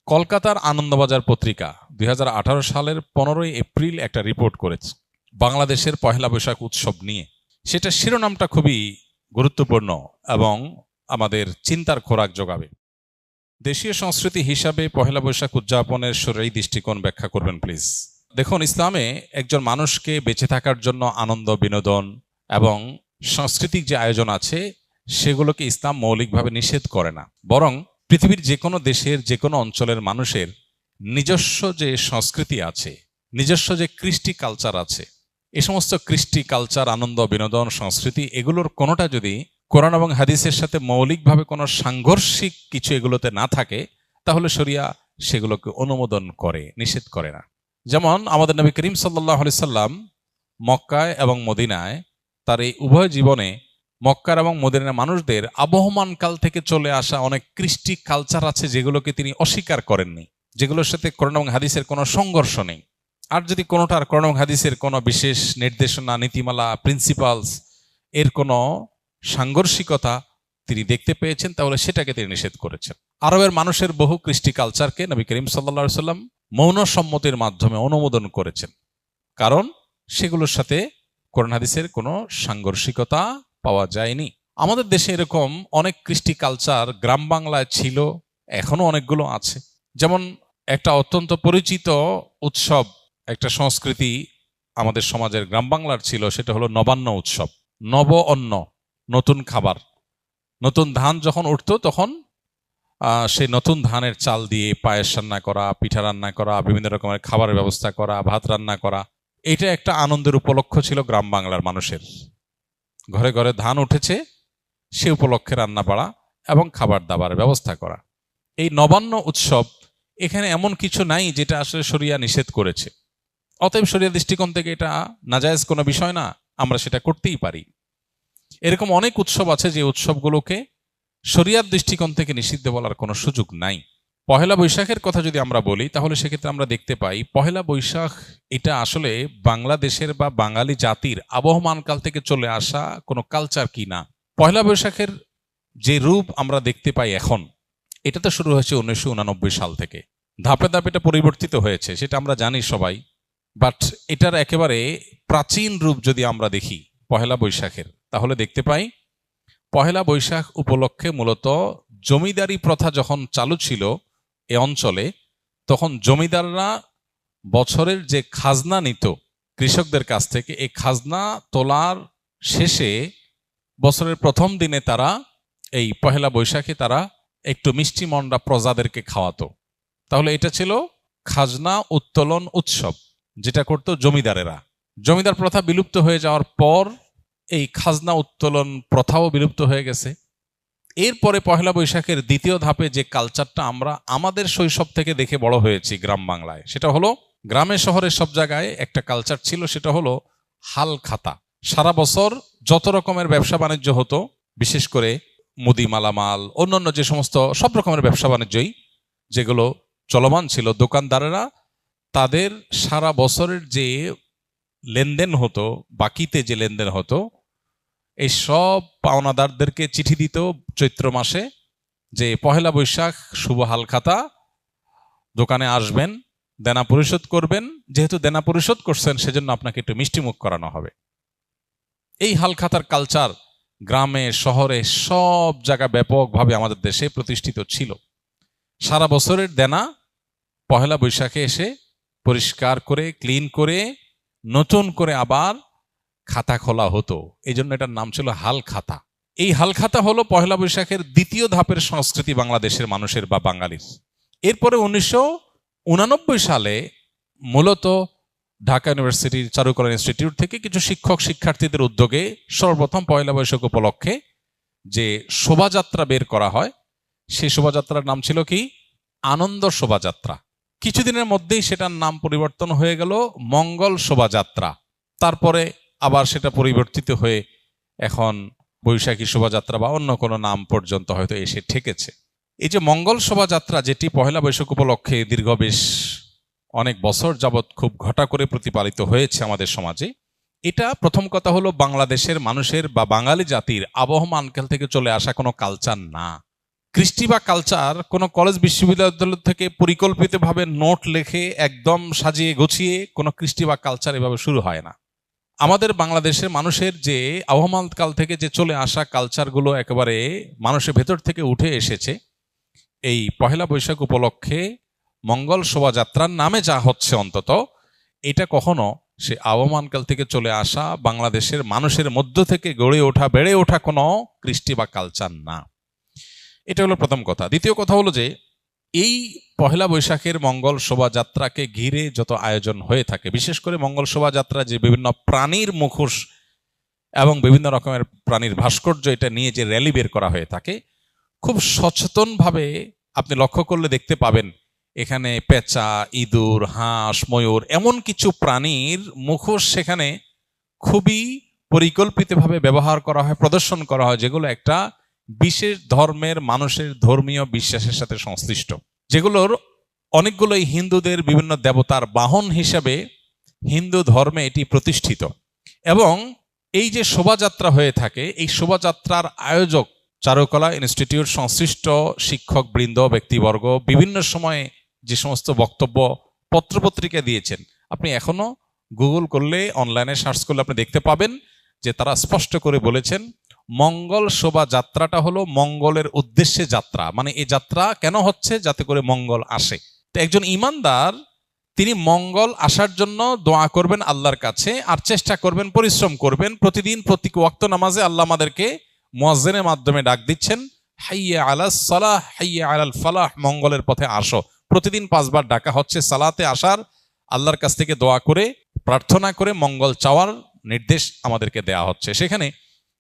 কলকাতার আনন্দবাজার পত্রিকা ২০১৮ সালের ১৫ই এপ্রিল একটা রিপোর্ট করেছে বাংলাদেশের পহেলা বৈশাখ উৎসব নিয়ে। সেটা শিরোনামটা খুবই গুরুত্বপূর্ণ এবং আমাদের চিন্তার খোরাক যোগাবে। দেশীয় সংস্কৃতি হিসাবে পহেলা বৈশাখ উদযাপনের শরীরী দৃষ্টিকোণ ব্যাখ্যা করবেন প্লিজ। দেখুন, ইসলামে একজন মানুষকে বেঁচে থাকার জন্য আনন্দ, বিনোদন এবং সাংস্কৃতিক যে আয়োজন আছে সেগুলোকে ইসলাম মৌলিকভাবে নিষেধ করে না, বরং পৃথিবীর যে কোনো দেশের যে কোনো অঞ্চলের মানুষের নিজস্ব যে সংস্কৃতি আছে, নিজস্ব যে কৃষ্টি কালচার আছে, এই সমস্ত কৃষ্টি কালচার, আনন্দ, বিনোদন, সংস্কৃতি এগুলোর কোনোটা যদি কোরআন এবং হাদিসের সাথে মৌলিকভাবে কোনো সাংঘর্ষিক কিছু এগুলোতে না থাকে, তাহলে শরিয়া সেগুলোকে অনুমোদন করে, নিষেধ করে না। যেমন আমাদের নবী করিম সাল্লাল্লাহু আলাইহি সাল্লাম মক্কায় এবং মদিনায় তার এই উভয় জীবনে মক্কার এবং মদিনার মানুষদের আবহমান কাল থেকে চলে আসা অনেক কৃষ্টি কালচার আছে যেগুলোকে তিনি অস্বীকার করেননি, যেগুলোর সাথে কোরআন এবং হাদিসের কোনো সংঘর্ষ নেই। আর যদি কোনোটার কোরআন এবং হাদিসের কোনো বিশেষ নির্দেশনা, নীতিমালা, প্রিন্সিপালস এর কোনো সাংঘর্ষিকতা তিনি দেখতে পেয়েছেন, তাহলে সেটাকে তিনি নিষেধ করেছেন। আরবের মানুষের বহু কৃষ্টি কালচারকে নবী করিম সাল্লাল্লাহু আলাইহি সাল্লাম মৌন সম্মতির মাধ্যমে অনুমোদন করেছেন, কারণ সেগুলোর সাথে কোরআন হাদিসের কোনো সাংঘর্ষিকতা পাওয়া যায়নি। আমাদের দেশে এরকম অনেক কৃষ্টি কালচার গ্রাম বাংলায় ছিল, এখনো অনেকগুলো আছে। যেমন একটা অত্যন্ত পরিচিত উৎসব, একটা সংস্কৃতি আমাদের সমাজের গ্রাম বাংলার ছিল, সেটা হলো নবান্ন উৎসব। নব অন্ন, নতুন খাবার, নতুন ধান যখন উঠতো তখন সেই নতুন ধানের চাল দিয়ে পায়েস রান্না করা, পিঠা রান্না করা, বিভিন্ন রকমের খাবারের ব্যবস্থা করা, ভাত রান্না করা, এটা একটা আনন্দের উপলক্ষ ছিল গ্রাম বাংলার মানুষের। ঘরে ঘরে ধান উঠেছে, সে উপলক্ষে রান্না বাড়া এবং খাবার দাবারের ব্যবস্থা করা। এই নবান্ন উৎসব, এখানে এমন কিছু নাই যেটা আসলে শরিয়া নিষেধ করেছে। অতএব শরিয়া দৃষ্টিকোণ থেকে এটা নাজায়েজ কোনো বিষয় না, আমরা সেটা করতেই পারি। এরকম অনেক উৎসব আছে যে উৎসবগুলোকে শরিয়ার দৃষ্টিকোণ থেকে নিষিদ্ধ বলার কোনো সুযোগ নাই। পহেলা বৈশাখের কথা যদি আমরা বলি, তাহলে সেক্ষেত্রে আমরা দেখতে পাই পহেলা বৈশাখ এটা আসলে বাংলাদেশের বা বাঙালি জাতির আবহমান কাল থেকে চলে আসা কোনো কালচার কি না। পহেলা বৈশাখের যে রূপ আমরা দেখতে পাই এখন, এটা তো শুরু হয়েছে 1989 সাল থেকে। ধাপে ধাপে এটা পরিবর্তিত হয়েছে, সেটা আমরা জানি সবাই। বাট এটার একেবারে প্রাচীন রূপ যদি আমরা দেখি পহেলা বৈশাখের, তাহলে দেখতে পাই পহেলা বৈশাখ উপলক্ষে মূলত জমিদারি প্রথা যখন চালু ছিল এ অঞ্চলে, তখন জমিদাররা বছরের যে খাজনা নিত কৃষকদের কাছ থেকে, এই খাজনা তোলার শেষে বছরের প্রথম দিনে তারা এই পহেলা বৈশাখে তারা একটু মিষ্টি মন্ডা প্রজাদেরকে খাওয়াতো। তাহলে এটা ছিল খাজনা উত্তোলন উৎসব, যেটা করতো জমিদারেরা। জমিদার প্রথা বিলুপ্ত হয়ে যাওয়ার পর এই খাজনা উত্তোলন প্রথাও বিলুপ্ত হয়ে গেছে। এরপরে পহেলা বৈশাখের দ্বিতীয় ধাপে যে কালচারটা আমরা আমাদের শৈশব থেকে দেখে বড় হয়েছি গ্রাম বাংলায়, সেটা হলো গ্রামে শহরে সব জায়গায় একটা কালচার ছিল, সেটা হলো হাল খাতা। সারা বছর যত রকমের ব্যবসা বাণিজ্য হতো, বিশেষ করে মুদি মালামাল, অন্যান্য যে সমস্ত সব রকমের ব্যবসা বাণিজ্যই যেগুলো চলমান ছিল, দোকানদারেরা তাদের সারা বছরের যে লেনদেন হতো, বাকিতে যে লেনদেন হতো, এই সব পাওনাদারদেরকে চিঠি দিত চৈত্র মাসে যে পহেলা বৈশাখ শুভ হাল খাতা, দোকানে আসবেন, দেনা পরিশোধ করবেন, যেহেতু দেনা পরিশোধ করছেন সেজন্য আপনাকে একটু মিষ্টিমুখ করানো হবে। এই হাল খাতার কালচার গ্রামে শহরে সব জায়গা ব্যাপকভাবে আমাদের দেশে প্রতিষ্ঠিত ছিল। সারা বছরের দেনা পহেলা বৈশাখে এসে পরিষ্কার করে, ক্লিন করে, নতুন করে আবার খাতা খোলা হতো। এই জন্য এটার নাম ছিল হাল খাতা। এই হাল খাতা হলো পহেলা বৈশাখের দ্বিতীয় ধাপের সংস্কৃতি বাংলাদেশের মানুষের বা বাঙালির। এরপরে 1989 সালে মূলত ঢাকা ইউনিভার্সিটির চারুকলা ইনস্টিটিউট থেকে কিছু শিক্ষক শিক্ষার্থীদের উদ্যোগে সর্বপ্রথম পহেলা বৈশাখ উপলক্ষে যে শোভাযাত্রা বের করা হয়, সেই শোভাযাত্রার নাম ছিল কি? আনন্দ শোভাযাত্রা। কিছুদিনের মধ্যেই সেটার নাম পরিবর্তন হয়ে গেল মঙ্গল শোভাযাত্রা। তারপরে আবার সেটা পরিবর্তিত হয়ে এখন বৈশাখী শোভাযাত্রা বা অন্য কোনো নাম পর্যন্ত হয়তো এসে ঠেকেছে। এই যে মঙ্গল শোভাযাত্রা, যেটি পহেলা বৈশাখ উপলক্ষে দীর্ঘ বেশ অনেক বছর যাবৎ খুব ঘটা করে প্রতিপালিত হয়েছে আমাদের সমাজে, এটা প্রথম কথা হলো বাংলাদেশের মানুষের বা বাঙালি জাতির আবহমান কাল থেকে চলে আসা কোনো কালচার না, কৃষ্টি বা কালচার কোনো কলেজ বিশ্ববিদ্যালয় থেকে পরিকল্পিতভাবে নোট লিখে একদম সাজিয়ে গুছিয়ে কোনো কৃষ্টি বা কালচার এভাবে শুরু হয় না। আমাদের বাংলাদেশের মানুষের যে আবহমান কাল থেকে যে চলে আসা কালচারগুলো একেবারে মানুষের ভেতর থেকে উঠে এসেছে, এই পহেলা বৈশাখ উপলক্ষে মঙ্গল শোভাযাত্রার নামে যা হচ্ছে অন্তত এটা কখনো সে আবহমানকাল থেকে চলে আসা বাংলাদেশের মানুষের মধ্য থেকে গড়ে ওঠা বেড়ে ওঠা কোনো কৃষ্টি বা কালচার না। এটা হলো প্রথম কথা। দ্বিতীয় কথা হলো যে এই পহেলা বৈশাখের মঙ্গল শোভাযাত্রাকে ঘিরে যত আয়োজন হয়ে থাকে, বিশেষ করে মঙ্গল শোভাযাত্রা যে বিভিন্ন প্রাণীর মুখোশ এবং বিভিন্ন রকমের প্রাণীর ভাস্কর্য এটা নিয়ে যে র্যালি বের করা হয়ে থাকে, খুব সচেতনভাবে আপনি লক্ষ্য করলে দেখতে পাবেন এখানে পেঁচা, ইঁদুর, হাঁস, ময়ূর এমন কিছু প্রাণীর মুখোশ সেখানে খুবই পরিকল্পিতভাবে ব্যবহার করা হয়, প্রদর্শন করা হয়, যেগুলো একটা বিশেষ ধর্মের মানুষের ধর্মীয় বিশ্বাসের সাথে সংশ্লিষ্ট, যেগুলোর অনেকগুলোই হিন্দুদের বিভিন্ন দেবতার বাহন হিসাবে হিন্দু ধর্মে এটি প্রতিষ্ঠিত। এবং এই যে শোভাযাত্রা হয়ে থাকে, এই শোভাযাত্রার আয়োজক চারুকলা ইনস্টিটিউট সংশ্লিষ্ট শিক্ষক বৃন্দ, ব্যক্তিবর্গ বিভিন্ন সময়ে যে সমস্ত বক্তব্য পত্রপত্রিকা দিয়েছেন, আপনি এখনো গুগল করলে, অনলাইনে সার্চ করলে আপনি দেখতে পাবেন যে তারা স্পষ্ট করে বলেছেন মঙ্গল শোভাযাত্রাটা হলো মঙ্গলের উদ্দেশ্যে যাত্রা। মানে এই যাত্রা কেন হচ্ছে? যাতে করে মঙ্গল আসে। তো একজন ইমানদার তিনি মঙ্গল আসার জন্য দোয়া করবেন আল্লাহর কাছে, আর চেষ্টা করবেন, পরিশ্রম করবেন। প্রতিদিন প্রতি ওয়াক্ত নামাজে আল্লাহ আমাদেরকে মুয়াজ্জিনের মাধ্যমে ডাক দিচ্ছেন, হাইয়া আলাস সালাহ হাইয়া আলাল ফালাহ, মঙ্গলের পথে আসো। প্রতিদিন 5 বার ডাকা হচ্ছে সালাতে আসার, আল্লাহর কাছ থেকে দোয়া করে প্রার্থনা করে মঙ্গল চাওয়ার নির্দেশ আমাদেরকে দেয়া হচ্ছে। সেখানে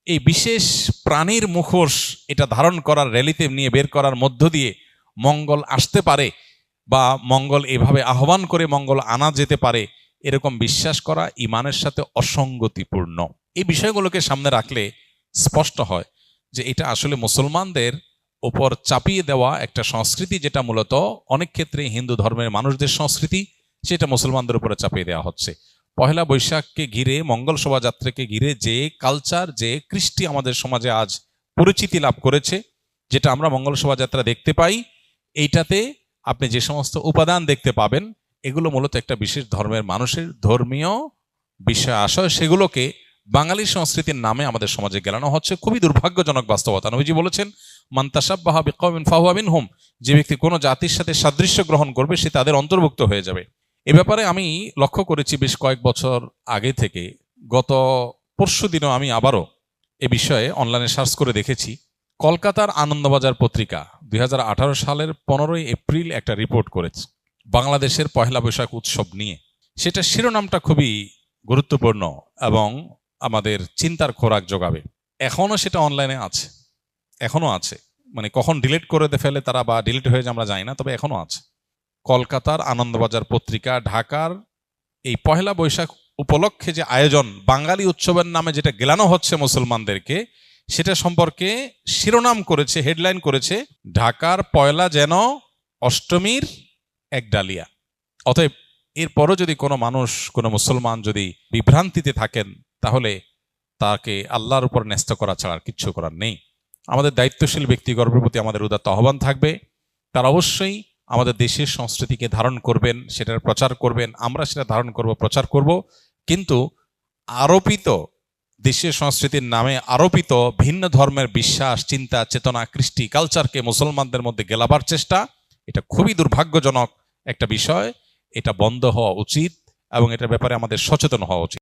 এই বিশেষ প্রাণীর মুখোশ এটা ধারণ করার, র্যালিতে নিয়ে বের করার মধ্য দিয়ে মঙ্গল আসতে পারে বা মঙ্গল এভাবে আহ্বান করে মঙ্গল আনা যেতে পারে, এরকম বিশ্বাস করা ইমানের সাথে অসঙ্গতিপূর্ণ। এই বিষয়গুলোকে সামনে রাখলে স্পষ্ট হয় যে এটা আসলে মুসলমানদের উপর চাপিয়ে দেওয়া একটা সংস্কৃতি, যেটা মূলত অনেক ক্ষেত্রে হিন্দু ধর্মের মানুষদের সংস্কৃতি, সেটা মুসলমানদের উপরে চাপিয়ে দেওয়া হচ্ছে। পহেলা বৈশাখকে ঘিরে, মঙ্গল শোভাযাত্রাকে ঘিরে যে কালচার, যে কৃষ্টি আমাদের সমাজে আজ পরিচিতি লাভ করেছে, যেটা আমরা মঙ্গল শোভাযাত্রা দেখতে পাই, এইটাতে আপনি যে সমস্ত উপাদান দেখতে পাবেন এগুলো মূলত একটা বিশেষ ধর্মের মানুষের ধর্মীয় বিষয় আশয়, সেগুলোকে বাঙালি সংস্কৃতির নামে আমাদের সমাজে গেলানো হচ্ছে। খুবই দুর্ভাগ্যজনক বাস্তবতা। নবীজি বলেছেন, মান তাশাব্বাহা বিকওমিন ফাহুয়া মিনহুম, যে ব্যক্তি কোনো জাতির সাথে সাদৃশ্য গ্রহণ করবে সে তাদের অন্তর্ভুক্ত হয়ে যাবে। এ ব্যাপারে আমি লক্ষ্য করেছি বেশ কয়েক বছর আগে থেকে। গত পরশু দিনও আমি আবারও এ বিষয়ে অনলাইনে সার্চ করে দেখেছি। কলকাতার আনন্দবাজার পত্রিকা 2018 সালের 15 এপ্রিল একটা রিপোর্ট করেছে বাংলাদেশের পহেলা বৈশাখ উৎসব নিয়ে। সেটা শিরোনামটা খুবই গুরুত্বপূর্ণ এবং আমাদের চিন্তার খোরাক যোগাবে। এখনো সেটা অনলাইনে আছে, এখনো আছে। মানে কখন ডিলিট করে ফেলে তারা বা ডিলিট হয়ে যায় আমরা জানি না, তবে এখনো আছে। কলকাতার আনন্দবাজার পত্রিকা ঢাকার এই পহেলা বৈশাখ উপলক্ষে যে আয়োজন, বাঙালি উৎসবের নামে যেটা গেলানো হচ্ছে মুসলমানদেরকে, সেটা সম্পর্কে শিরোনাম করেছে, হেডলাইন করেছে, ঢাকার পয়লা যেন অষ্টমীর এক ডালিয়া। অতএব এরপরও যদি কোনো মানুষ, কোনো মুসলমান যদি বিভ্রান্তিতে থাকেন, তাহলে তাকে আল্লাহর উপর ন্যস্ত করা ছাড়া আর কিচ্ছু করার নেই। আমাদের দায়িত্বশীল ব্যক্তিগণের প্রতি আমাদের উদাত্ত আহ্বান থাকবে, তারা অবশ্যই আমাদের দেশের সংস্কৃতিকে ধারণ করবেন, সেটার প্রচার করবেন, আমরা সেটা ধারণ করব, প্রচার করব। কিন্তু আরোপিত দেশের সংস্কৃতির নামে আরোপিত ভিন্ন ধর্মের বিশ্বাস, চিন্তা, চেতনা, কৃষ্টি, কালচারকে মুসলমানদের মধ্যে গেলাবার চেষ্টা, এটা খুবই দুর্ভাগ্যজনক একটা বিষয়। এটা বন্ধ হওয়া উচিত এবং এটার ব্যাপারে আমাদের সচেতন হওয়া উচিত।